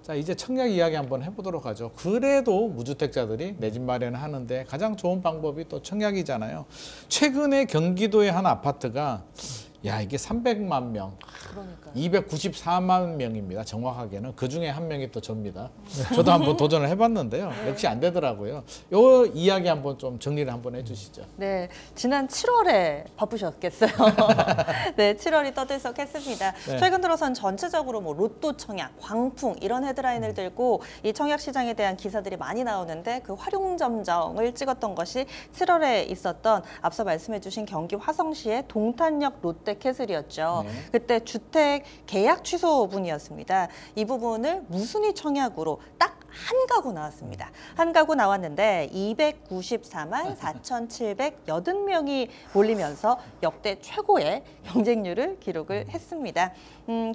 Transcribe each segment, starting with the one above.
자, 이제 청약 이야기 한번 해보도록 하죠. 그래도 무주택자들이 내 집 마련하는데 가장 좋은 방법이 또 청약이잖아요. 최근에 경기도의 한 아파트가 야, 이게 300만 명, 그러니까요. 294만 명입니다. 정확하게는. 그 중에 한 명이 또 접니다. 저도 한번 도전을 해봤는데요. 역시 안 되더라고요. 요 이야기 한번 좀 정리를 한번 해주시죠. 네, 지난 7월에 바쁘셨겠어요. 네, 7월이 떠들썩했습니다. 네. 최근 들어선 전체적으로 뭐 로또 청약, 광풍 이런 헤드라인을 들고 이 청약 시장에 대한 기사들이 많이 나오는데 그 활용점정을 찍었던 것이 7월에 있었던 앞서 말씀해주신 경기 화성시의 동탄역 롯데캐슬이었죠. 네. 그때 주택 계약 취소분이었습니다. 이 부분을 무순위 청약으로 딱 한 가구 나왔습니다. 한 가구 나왔는데 294만 4,780명이 몰리면서 역대 최고의 경쟁률을 기록을 했습니다.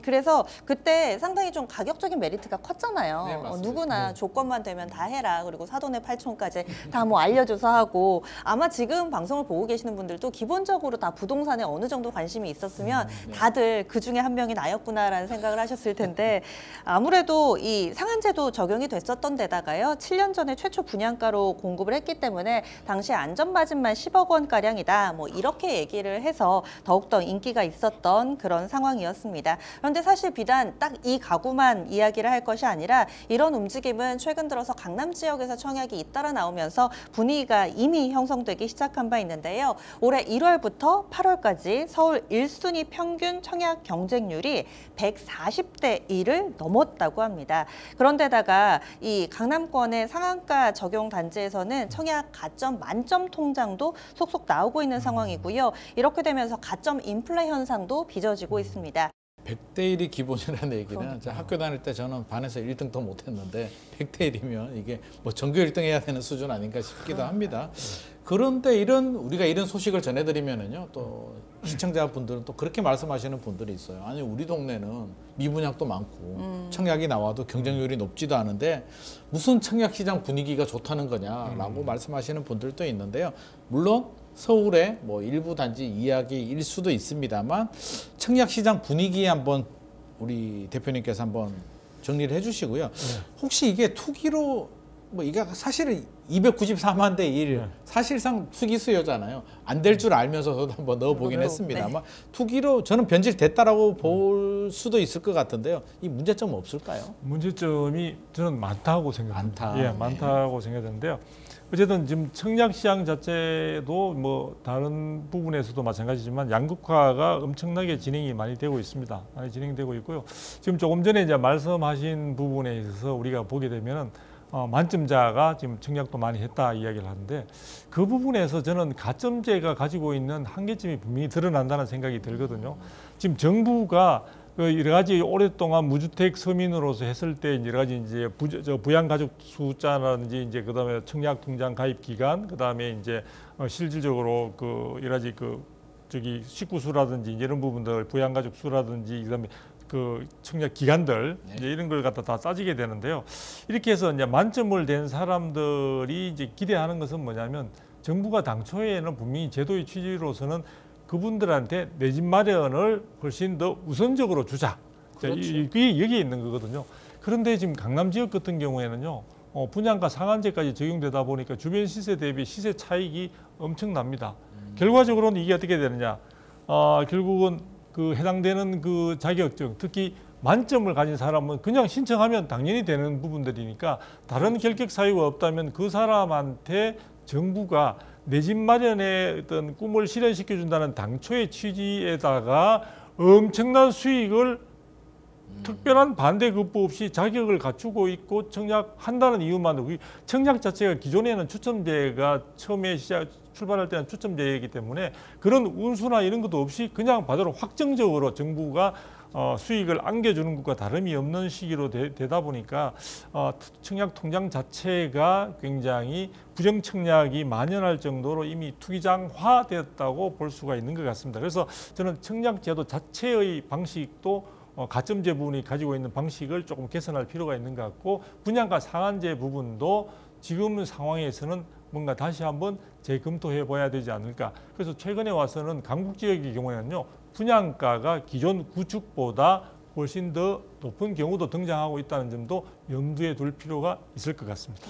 그래서 그때 상당히 좀 가격적인 메리트가 컸잖아요. 네, 맞습니다. 누구나 조건만 되면 다 해라. 그리고 사돈의 팔촌까지 다 뭐 알려줘서 하고 아마 지금 방송을 보고 계시는 분들도 기본적으로 다 부동산에 어느 정도 관심이 있었으면 다들 그 중에 한 명이 나였구나라는 생각을 하셨을 텐데 아무래도 이 상한제도 적용이 됐었던 데다가요. 7년 전에 최초 분양가로 공급을 했기 때문에 당시에 안전마진만 10억 원가량이다. 뭐 이렇게 얘기를 해서 더욱더 인기가 있었던 그런 상황이었습니다. 그런데 사실 비단 딱 이 가구만 이야기를 할 것이 아니라 이런 움직임은 최근 들어서 강남 지역에서 청약이 잇따라 나오면서 분위기가 이미 형성되기 시작한 바 있는데요. 올해 1월부터 8월까지 서울 1순위 평균 청약 경쟁률이 140대 1을 넘었다고 합니다. 그런데다가 이 강남권의 상한가 적용 단지에서는 청약 가점 만점 통장도 속속 나오고 있는 상황이고요. 이렇게 되면서 가점 인플레 현상도 빚어지고 있습니다. 100대 1이 기본이라는 얘기는 학교 다닐 때 저는 반에서 1등도 못했는데 100대 1이면 이게 뭐 전교 1등 해야 되는 수준 아닌가 싶기도 합니다. 그런데 우리가 이런 소식을 전해드리면은요, 또 시청자분들은 또 그렇게 말씀하시는 분들이 있어요. 아니, 우리 동네는 미분양도 많고 청약이 나와도 경쟁률이 높지도 않은데 무슨 청약 시장 분위기가 좋다는 거냐라고 말씀하시는 분들도 있는데요. 물론 서울의 뭐 일부 단지 이야기일 수도 있습니다만 청약 시장 분위기에 한번 우리 대표님께서 한번 정리를 해주시고요. 혹시 이게 투기로 뭐 이게 사실은 294만 대 1 사실상 투기 수요잖아요. 안 될 줄 알면서 저도 한번 넣어보긴 했습니다만 투기로 저는 변질됐다라고 볼 수도 있을 것 같은데요. 이 문제점은 없을까요? 문제점이 저는 많다고 생각합니다. 많다. 예, 많다고 생각하는데요. 어쨌든 지금 청약 시장 자체도 뭐 다른 부분에서도 마찬가지지만 양극화가 엄청나게 진행이 많이 되고 있습니다. 많이 진행되고 있고요. 지금 조금 전에 이제 말씀하신 부분에 있어서 우리가 보게 되면은 만점자가 지금 청약도 많이 했다 이야기를 하는데 그 부분에서 저는 가점제가 가지고 있는 한계점이 분명히 드러난다는 생각이 들거든요. 지금 정부가 그 여러 가지 오랫동안 무주택 서민으로서 했을 때 여러 가지 이제 부양 가족 숫자라든지 이제 그다음에 청약 통장 가입 기간 그다음에 이제 실질적으로 그 여러 가지 식구 수라든지 이런 부분들 부양 가족 수라든지 그다음에 그 청약 기간들 이제 이런 걸 갖다 다 따지게 되는데요. 이렇게 해서 이제 만점을 낸 사람들이 이제 기대하는 것은 뭐냐면 정부가 당초에는 분명히 제도의 취지로서는 그분들한테 내 집 마련을 훨씬 더 우선적으로 주자. 그렇죠. 이게 여기에 있는 거거든요. 그런데 지금 강남 지역 같은 경우에는요. 분양가 상한제까지 적용되다 보니까 주변 시세 대비 시세 차익이 엄청납니다. 결과적으로는 이게 어떻게 되느냐. 결국은 그 해당되는 그 자격증, 특히 만점을 가진 사람은 그냥 신청하면 당연히 되는 부분들이니까 다른 결격 사유가 없다면 그 사람한테 정부가 내 집 마련의 어떤 꿈을 실현시켜 준다는 당초의 취지에다가 엄청난 수익을 특별한 반대 급부 없이 자격을 갖추고 있고 청약한다는 이유만으로 청약 자체가 기존에는 추첨제가 처음에 출발할 때는 추첨제이기 때문에 그런 운수나 이런 것도 없이 그냥 바로 확정적으로 정부가 수익을 안겨주는 것과 다름이 없는 시기로 되다 보니까 청약 통장 자체가 굉장히 부정 청약이 만연할 정도로 이미 투기장화되었다고 볼 수가 있는 것 같습니다. 그래서 저는 청약 제도 자체의 방식도 가점제 부분이 가지고 있는 방식을 조금 개선할 필요가 있는 것 같고 분양가 상한제 부분도 지금 상황에서는 뭔가 다시 한번 재검토해 봐야 되지 않을까. 그래서 최근에 와서는 강북 지역의 경우에는요. 분양가가 기존 구축보다 훨씬 더 높은 경우도 등장하고 있다는 점도 염두에 둘 필요가 있을 것 같습니다.